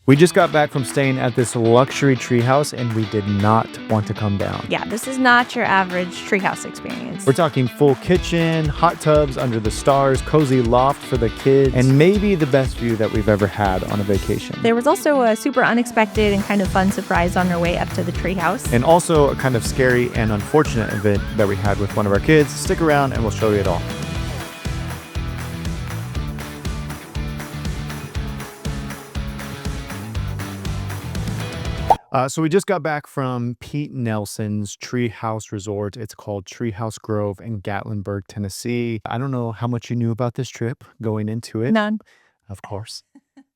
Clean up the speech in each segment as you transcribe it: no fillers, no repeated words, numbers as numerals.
We just got back from staying at this luxury treehouse, and we did not want to come down. Yeah, this is not your average treehouse experience. We're talking full kitchen, hot tubs under the stars, cozy loft for the kids, and maybe the best view that we've ever had on a vacation. There was also a super unexpected and kind of fun surprise on our way up to the treehouse. And also a kind of scary and unfortunate event that we had with one of our kids. Stick around and we'll show you it all. So we just got back from Pete Nelson's Treehouse Resort. It's called Treehouse Grove in Gatlinburg, Tennessee. I don't know how much you knew about this trip going into it. None. Of course.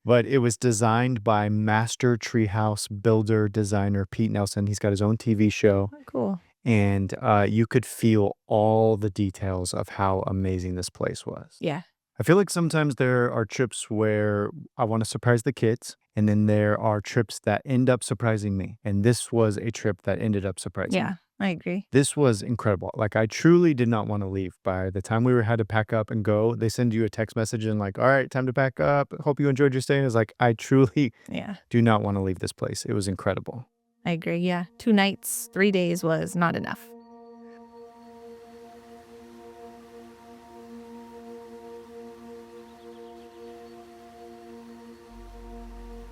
But it was designed by master treehouse builder designer Pete Nelson. He's got his own TV show. Oh, cool. And you could feel all the details of how amazing this place was. Yeah. I feel like sometimes there are trips where I want to surprise the kids, and then there are trips that end up surprising me. And this was a trip that ended up surprising me. Yeah, I agree. This was incredible. Like, I truly did not want to leave. By the time we had to pack up and go, they send you a text message and like, all right, time to pack up. Hope you enjoyed your stay. And it's like, I truly do not want to leave this place. It was incredible. I agree. Yeah. 2 nights, 3 days was not enough.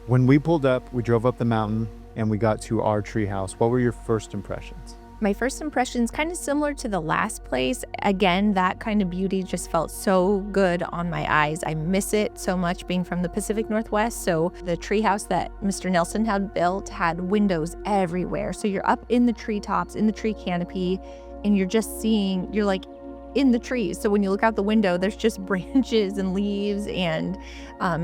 When we pulled up, we drove up the mountain and we got to our treehouse. What were your first impressions? My first impressions kind of similar to the last place. Again, that kind of beauty just felt so good on my eyes. I miss it so much being from the Pacific Northwest. So the treehouse that Mr. Nelson had built had windows everywhere. So you're up in the treetops, in the tree canopy, and you're just seeing, you're like in the trees. So when you look out the window, there's just branches and leaves and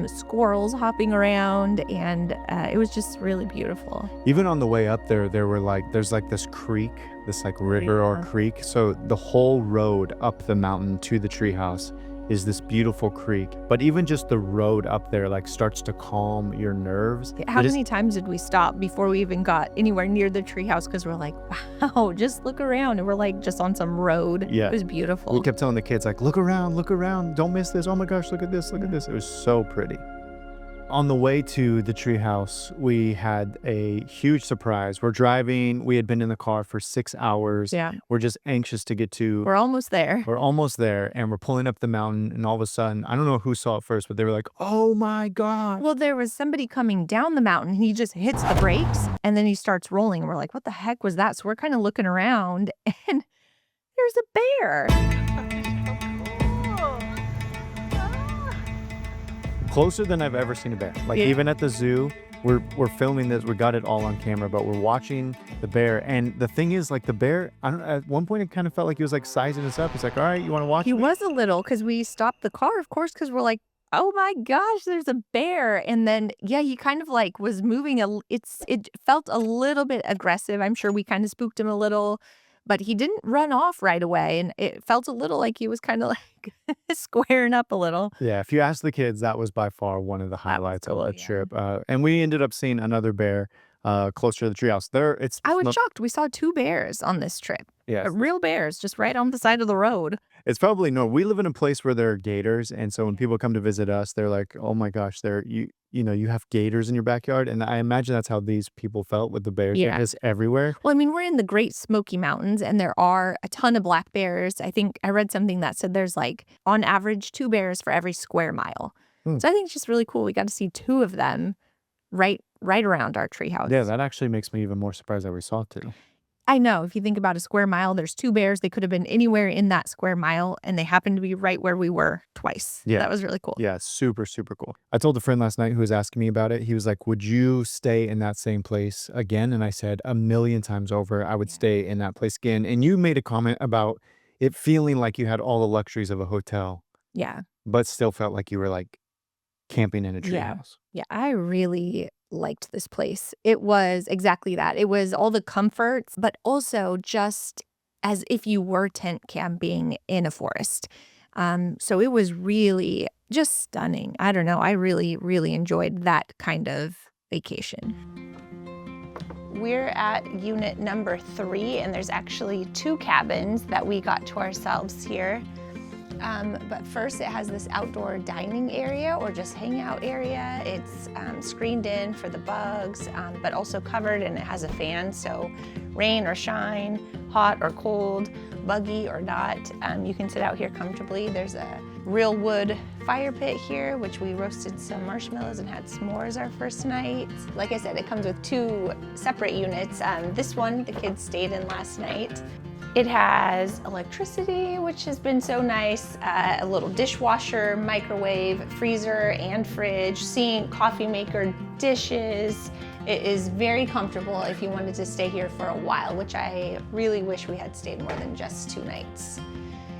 squirrels hopping around, and it was just really beautiful. Even on the way up there, there's like this creek, this like river or creek. So the whole road up the mountain to the treehouse is this beautiful creek. But even just the road up there like starts to calm your nerves. How many times did we stop before we even got anywhere near the treehouse? Because we're like, wow, just look around. And we're like just on some road. Yeah. It was beautiful. We kept telling the kids like, look around, don't miss this. Oh my gosh, look at this. It was so pretty. On the way to the treehouse, we had a huge surprise. We're driving. We had been in the car for 6 hours. Yeah. We're just anxious to get to. We're almost there. We're almost there, and we're pulling up the mountain, and all of a sudden, I don't know who saw it first, but they were like, oh my God. Well, there was somebody coming down the mountain. He just hits the brakes, and then he starts rolling. And we're like, what the heck was that? So we're kind of looking around, and there's a bear. Closer than I've ever seen a bear. Like even at the zoo, we're filming this. We got it all on camera, but we're watching the bear. And the thing is, like the bear, at one point it kind of felt like he was like sizing us up. He's like, all right, you want to watch He me? was a little, because we stopped the car, of course, because we're like, oh my gosh, there's a bear. And then, yeah, he kind of like was moving. It felt a little bit aggressive. I'm sure we kind of spooked him a little. But he didn't run off right away, and it felt a little like he was kind of like squaring up a little. Yeah, if you ask the kids, that was by far one of the highlights of the trip. And we ended up seeing another bear closer to the treehouse. I was shocked. We saw 2 bears on this trip. Yes. Real bears, just right on the side of the road. It's probably we live in a place where there are gators, and so when people come to visit us, they're like, "Oh my gosh, you have gators in your backyard," and I imagine that's how these people felt with the bears. Yeah. They're just everywhere. Well, I mean, we're in the Great Smoky Mountains, and there are a ton of black bears. I think I read something that said there's like on average 2 bears for every square mile. So I think it's just really cool. We got to see 2 of them right around our treehouse. Yeah, that actually makes me even more surprised that we saw 2. I know. If you think about a square mile, there's 2 bears. They could have been anywhere in that square mile, and they happened to be right where we were twice. Yeah. That was really cool. Yeah, super, super cool. I told a friend last night who was asking me about it. He was like, would you stay in that same place again? And I said, 1,000,000 times over, I would stay in that place again. And you made a comment about it feeling like you had all the luxuries of a hotel. Yeah. But still felt like you were like camping in a treehouse. Yeah, I really liked this place. It was exactly that. It was all the comforts, but also just as if you were tent camping in a forest. So it was really just stunning. I don't know. I really, really enjoyed that kind of vacation. We're at unit number 3, and there's actually 2 cabins that we got to ourselves here. But first it has this outdoor dining area or just hangout area. It's screened in for the bugs, but also covered, and it has a fan, so rain or shine, hot or cold, buggy or not, you can sit out here comfortably. There's a real wood fire pit here, which we roasted some marshmallows and had s'mores our first night. Like I said, it comes with 2 separate units. This one the kids stayed in last night. It has electricity, which has been so nice, a little dishwasher, microwave, freezer, and fridge, sink, coffee maker, dishes. It is very comfortable if you wanted to stay here for a while, which I really wish we had stayed more than just 2 nights.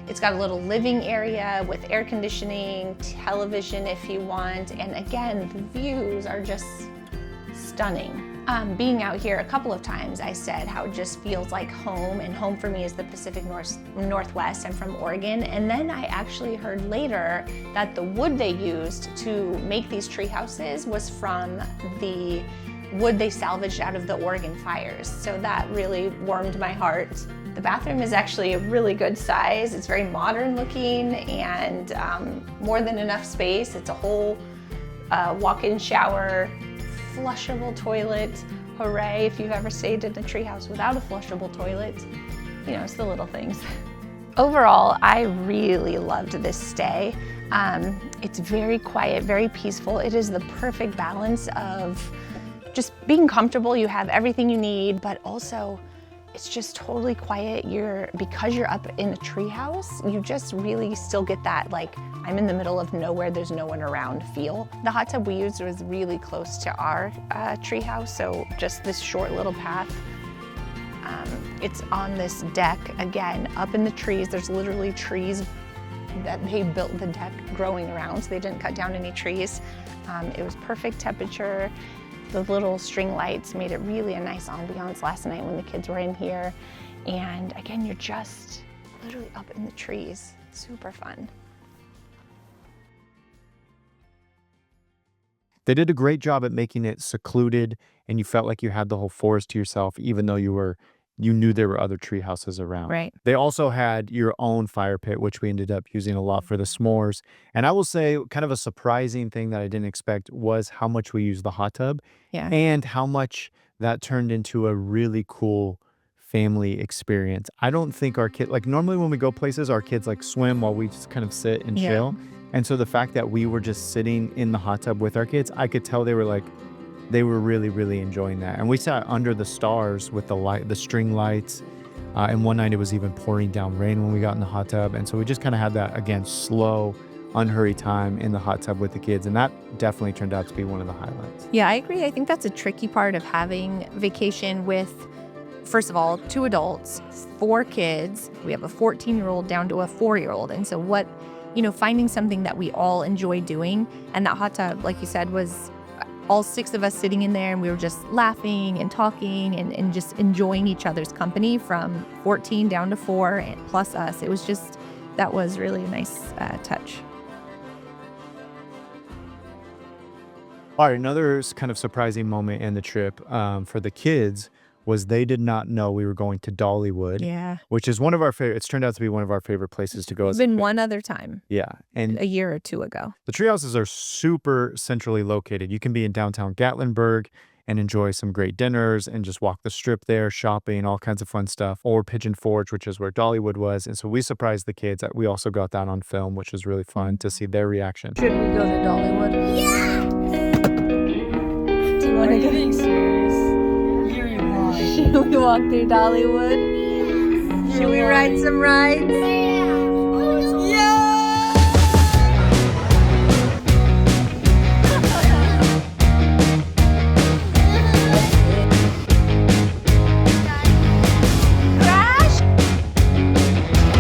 It's got a little living area with air conditioning, television if you want, and again, the views are just stunning. Being out here a couple of times, I said how it just feels like home, and home for me is the Pacific Northwest. I'm from Oregon, and then I actually heard later that the wood they used to make these tree houses was from the wood they salvaged out of the Oregon fires. So that really warmed my heart. The bathroom is actually a really good size. It's very modern looking and more than enough space. It's a whole walk-in shower, flushable toilet. Hooray if you've ever stayed in a treehouse without a flushable toilet. You know, it's the little things. Overall, I really loved this stay. It's very quiet, very peaceful. It is the perfect balance of just being comfortable. You have everything you need, but also it's just totally quiet. Because you're up in a treehouse, you just really still get that, like, I'm in the middle of nowhere, there's no one around feel. The hot tub we used was really close to our treehouse, so just this short little path. It's on this deck, again, up in the trees. There's literally trees that they built the deck growing around, so they didn't cut down any trees. It was perfect temperature. The little string lights made it really a nice ambiance last night when the kids were in here. And again, you're just literally up in the trees. Super fun. They did a great job at making it secluded, and you felt like you had the whole forest to yourself, even though you knew there were other tree houses around. Right. They also had your own fire pit, which we ended up using a lot for the s'mores. And I will say, kind of a surprising thing that I didn't expect was how much we used the hot tub. Yeah. And how much that turned into a really cool family experience. I don't think our kid, like, normally when we go places, our kids like swim while we just kind of sit and chill. And so the fact that we were just sitting in the hot tub with our kids, I could tell they were really, really enjoying that. And we sat under the stars with the string lights. And one night it was even pouring down rain when we got in the hot tub. And so we just kind of had that, again, slow, unhurried time in the hot tub with the kids. And that definitely turned out to be one of the highlights. Yeah, I agree. I think that's a tricky part of having vacation with, first of all, 2 adults, 4 kids. We have a 14-year-old down to a 4-year-old. And so finding something that we all enjoy doing. And that hot tub, like you said, was all 6 of us sitting in there, and we were just laughing and talking and just enjoying each other's company from 14 down to 4 and plus us. It was just, that was really a nice touch. All right, another kind of surprising moment in the trip for the kids was they did not know we were going to Dollywood. Yeah. Which is one of our favorite, it's turned out to be one of our favorite places to go. It's been one other time. Yeah. And a year or 2 ago. The tree houses are super centrally located. You can be in downtown Gatlinburg and enjoy some great dinners and just walk the strip there, shopping, all kinds of fun stuff. Or Pigeon Forge, which is where Dollywood was. And so we surprised the kids. We also got that on film, which was really fun to see their reaction. Should we go to Dollywood? Yeah! Do you want to go? Should we walk through Dollywood? Should we ride some rides? Crash!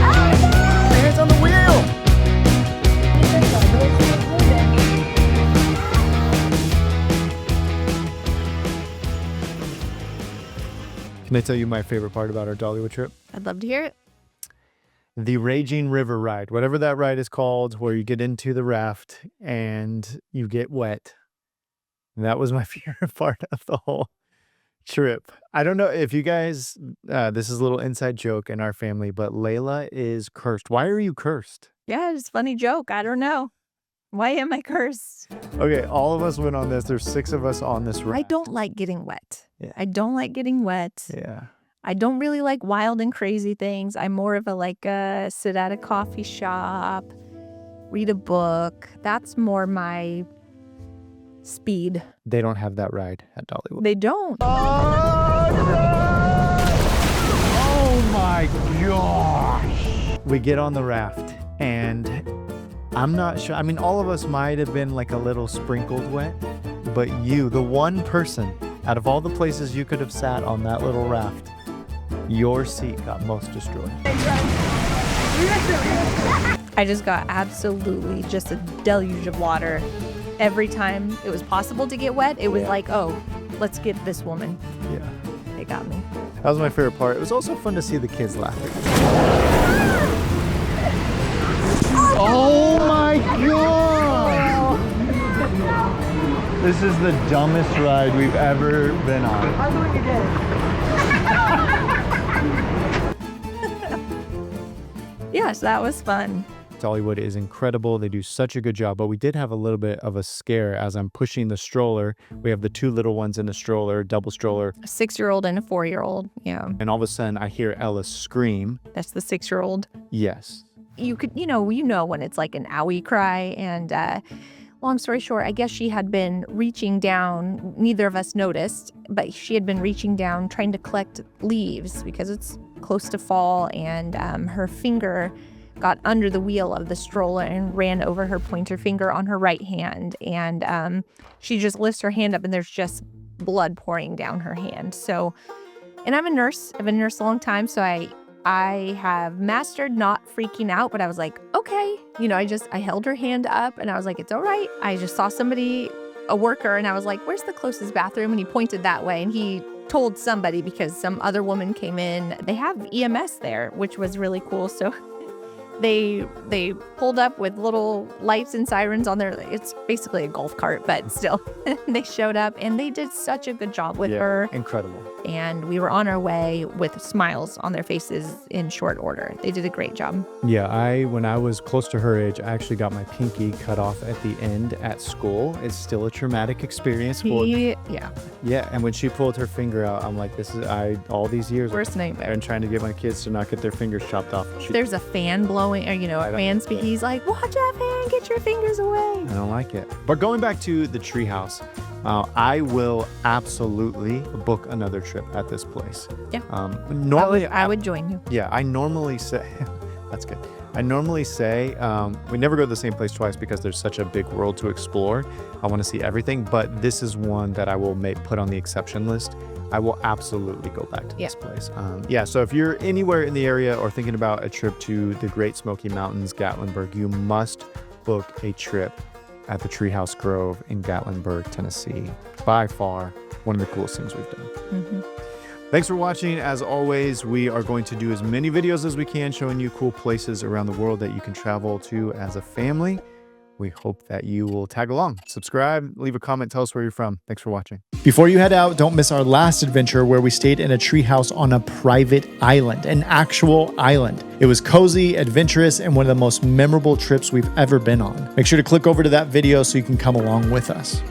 Oh no! Hands on the wheel! Can I tell you my favorite part about our Dollywood trip? I'd love to hear it. The Raging River ride, whatever that ride is called, where you get into the raft and you get wet. And that was my favorite part of the whole trip. I don't know if you guys, this is a little inside joke in our family, but Layla is cursed. Why are you cursed? Yeah, it's a funny joke. I don't know. Why am I cursed? Okay, all of us went on this. There's 6 of us on this I raft. don't like getting wet. Yeah. I don't like getting wet. Yeah. I don't really like wild and crazy things. I'm more of a sit at a coffee shop, read a book. That's more my speed. They don't have that ride at Dollywood. They don't. Oh my gosh. We get on the raft and I'm not sure. I mean, all of us might have been like a little sprinkled wet, but you, the one person out of all the places you could have sat on that little raft, your seat got most destroyed. I just got absolutely just a deluge of water. Every time it was possible to get wet, it was like, oh, let's get this woman. Yeah. They got me. That was my favorite part. It was also fun to see the kids laughing. Oh my God! This is the dumbest ride we've ever been on. I'm going to get it. Yes, that was fun. Dollywood is incredible. They do such a good job, but we did have a little bit of a scare as I'm pushing the stroller. We have the 2 little ones in the stroller, double stroller. A 6-year-old and a 4-year-old. Yeah, And all of a sudden I hear Ella scream. that's the 6-year-old. Yes. You could, you know when it's like an owie cry. And long story short, I guess she had been reaching down. Neither of us noticed, but she had been reaching down trying to collect leaves because it's close to fall. And her finger got under the wheel of the stroller and ran over her pointer finger on her right hand. And she just lifts her hand up and there's just blood pouring down her hand. So, and I'm a nurse. I've been a nurse a long time. So I have mastered not freaking out, but I was like, okay. I held her hand up and I was like, it's all right. I just saw somebody, a worker, and I was like, where's the closest bathroom? And he pointed that way and he told somebody because some other woman came in. They have EMS there, which was really cool. So they pulled up with little lights and sirens on their, it's basically a golf cart, but still they showed up and they did such a good job with her. Incredible. And we were on our way with smiles on their faces in short order. They did a great job. Yeah, when I was close to her age, I actually got my pinky cut off at the end at school. It's still a traumatic experience. Yeah. Yeah, and when she pulled her finger out, I'm like, all these years Worst nightmare. I've been trying to get my kids to not get their fingers chopped off. There's a fan blowing, or a fan speaking. He's like, watch out, fan, get your fingers away. I don't like it. But going back to the treehouse, I will absolutely book another trip at this place. Yeah. Normally, I would join you. Yeah, I normally say, that's good. I normally say, we never go to the same place twice because there's such a big world to explore. I want to see everything, but this is one that I will put on the exception list. I will absolutely go back to this place. So if you're anywhere in the area or thinking about a trip to the Great Smoky Mountains, Gatlinburg, you must book a trip at the Treehouse Grove in Gatlinburg, Tennessee. By far, one of the coolest things we've done. Mm-hmm. Thanks for watching. As always, we are going to do as many videos as we can showing you cool places around the world that you can travel to as a family. We hope that you will tag along, subscribe, leave a comment, tell us where you're from. Thanks for watching. Before you head out, don't miss our last adventure where we stayed in a treehouse on a private island, an actual island. It was cozy, adventurous, and one of the most memorable trips we've ever been on. Make sure to click over to that video so you can come along with us.